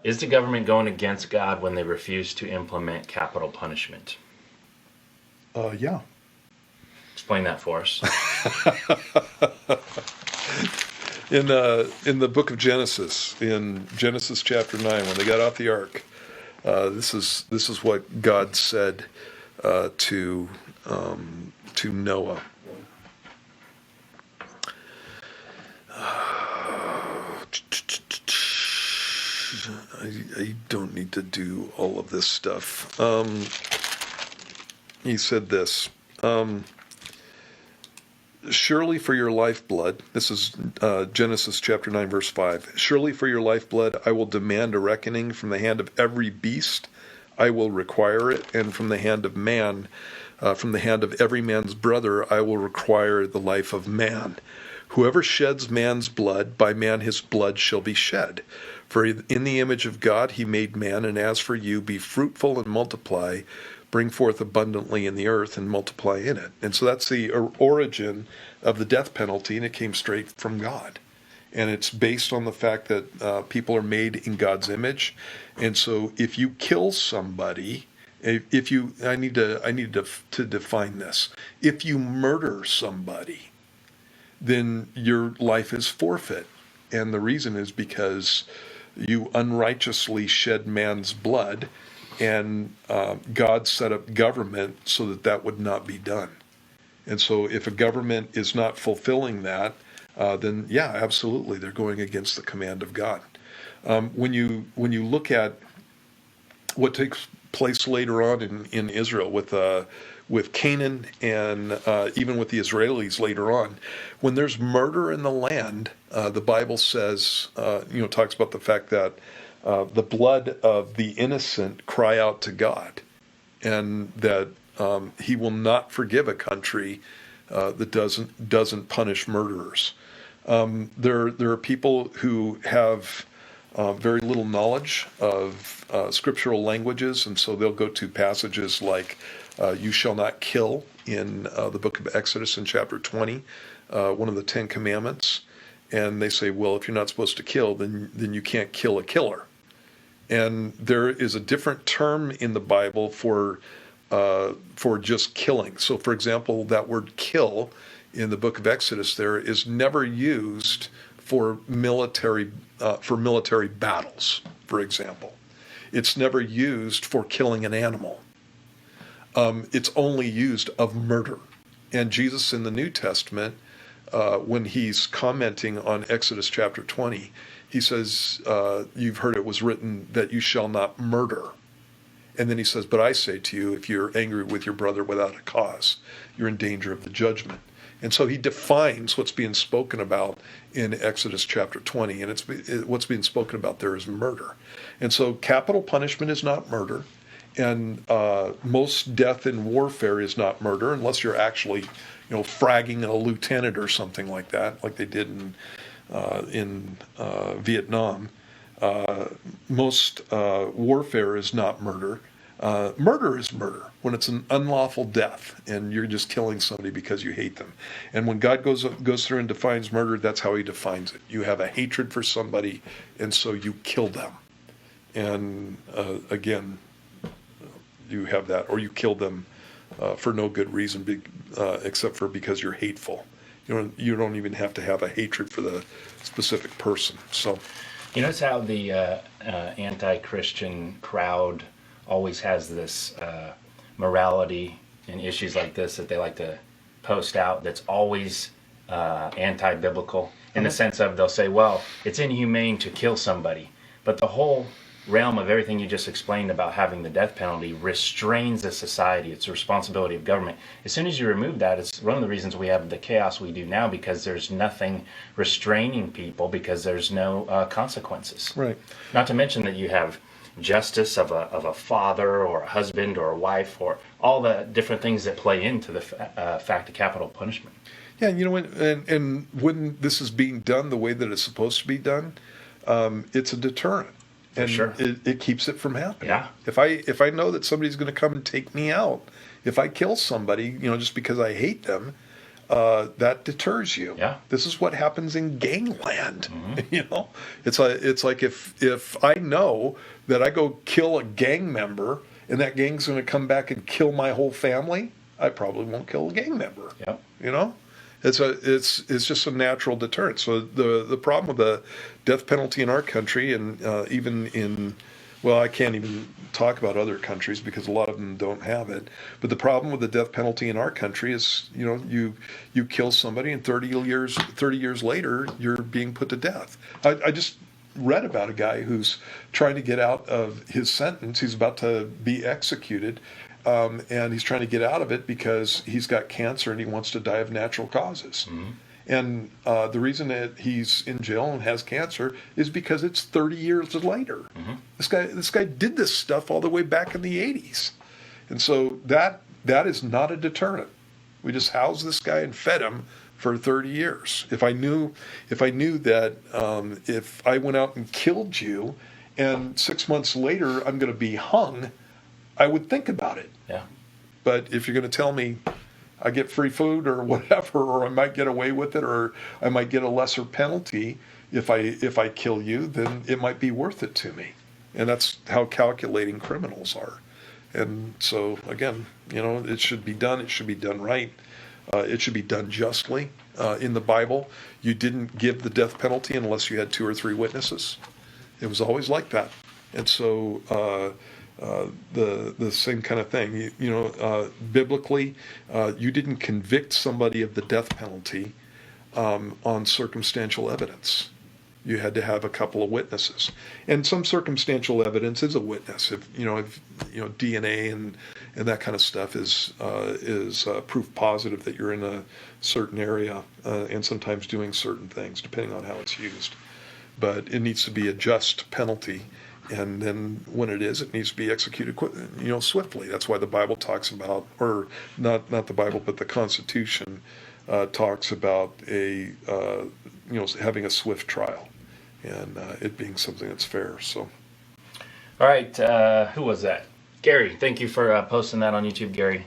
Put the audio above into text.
Is the government going against God when they refuse to implement capital punishment? Yeah. Explain that for us. In the book of Genesis, in Genesis chapter 9, when they got off the ark, this is what God said to Noah. I don't need to do all of this stuff. He said this. Surely for your lifeblood, this is Genesis chapter 9, verse 5. Surely for your lifeblood I will demand a reckoning. From the hand of every beast I will require it, and from the hand of man, from the hand of every man's brother I will require the life of man. Whoever sheds man's blood, by man his blood shall be shed. For in the image of God he made man, and as for you, be fruitful and multiply, bring forth abundantly in the earth and multiply in it. And so that's the origin of the death penalty, and it came straight from God. And it's based on the fact that people are made in God's image. And so if you kill somebody, I need to define this. If you murder somebody, then your life is forfeit. And the reason is because you unrighteously shed man's blood, and God set up government so that would not be done. And so if a government is not fulfilling that, then yeah, absolutely, they're going against the command of God. When you look at what takes place later on in Israel with Canaan and even with the Israelis later on, when there's murder in the land, the Bible says, talks about the fact that the blood of the innocent cry out to God, and that He will not forgive a country that doesn't punish murderers. There are people who have very little knowledge of scriptural languages, and so they'll go to passages like "You shall not kill" in the book of Exodus in chapter 20, one of the 10 Commandments, and they say, well, if you're not supposed to kill, then you can't kill a killer. And there is a different term in the Bible for just killing. So, for example, that word "kill" in the book of Exodus there is never used for military battles. For example, it's never used for killing an animal. It's only used of murder. And Jesus in the New Testament, when he's commenting on Exodus chapter 20, he says, you've heard it was written that you shall not murder. And then he says, but I say to you, if you're angry with your brother without a cause, you're in danger of the judgment. And so he defines what's being spoken about in Exodus chapter 20, and what's being spoken about there is murder. And so capital punishment is not murder, and most death in warfare is not murder, unless you're actually, fragging a lieutenant or something like that, like they did in Vietnam. Most warfare is not murder. Murder is murder when it's an unlawful death and you're just killing somebody because you hate them. And when God goes through and defines murder, that's how He defines it. You have a hatred for somebody, and so you kill them. And again, you have that, or you kill them for no good reason, except for because you're hateful. You don't even have to have a hatred for the specific person. So, you notice how the anti-Christian crowd always has this morality and issues like this that they like to post out that's always anti-biblical, in the sense of they'll say, well, it's inhumane to kill somebody. But the whole realm of everything you just explained about having the death penalty restrains a society. It's a responsibility of government. As soon as you remove that, it's one of the reasons we have the chaos we do now, because there's nothing restraining people, because there's no consequences. Right. Not to mention that you have justice of a father or a husband or a wife, or all the different things that play into the fact of capital punishment. Yeah, and when this is being done the way that it's supposed to be done, it's a deterrent. And sure. it keeps it from happening. Yeah. If I know that somebody's going to come and take me out, if I kill somebody, just because I hate them, that deters you. Yeah. This is what happens in gangland. It's like if I know that I go kill a gang member and that gang's going to come back and kill my whole family, I probably won't kill a gang member. Yeah. It's just a natural deterrent. So the problem with the death penalty in our country, and even in, well, I can't even talk about other countries because a lot of them don't have it. But the problem with the death penalty in our country is, you kill somebody and 30 years later, you're being put to death. I just read about a guy who's trying to get out of his sentence. He's about to be executed. And he's trying to get out of it because he's got cancer and he wants to die of natural causes. Mm-hmm. And the reason that he's in jail and has cancer is because it's 30 years later. Mm-hmm. This guy did this stuff all the way back in the 80s. And so that is not a deterrent. We just housed this guy and fed him for 30 years. If I knew that if I went out and killed you and 6 months later I'm going to be hung, I would think about it. Yeah. But if you're going to tell me I get free food or whatever, or I might get away with it, or I might get a lesser penalty if I kill you, then it might be worth it to me. And that's how calculating criminals are. And so again, it should be done. It should be done right. It should be done justly. In the Bible, you didn't give the death penalty unless you had 2 or 3 witnesses. It was always like that. And so the same kind of thing. Biblically, you didn't convict somebody of the death penalty on circumstantial evidence. You had to have a couple of witnesses, and some circumstantial evidence is a witness. If DNA and that kind of stuff is proof positive that you're in a certain area and sometimes doing certain things, depending on how it's used. But it needs to be a just penalty. And then when it is, it needs to be executed, swiftly. That's why the Bible talks about, or not the Bible, but the Constitution talks about having a swift trial, and it being something that's fair. So, all right, who was that? Gary. Thank you for posting that on YouTube, Gary.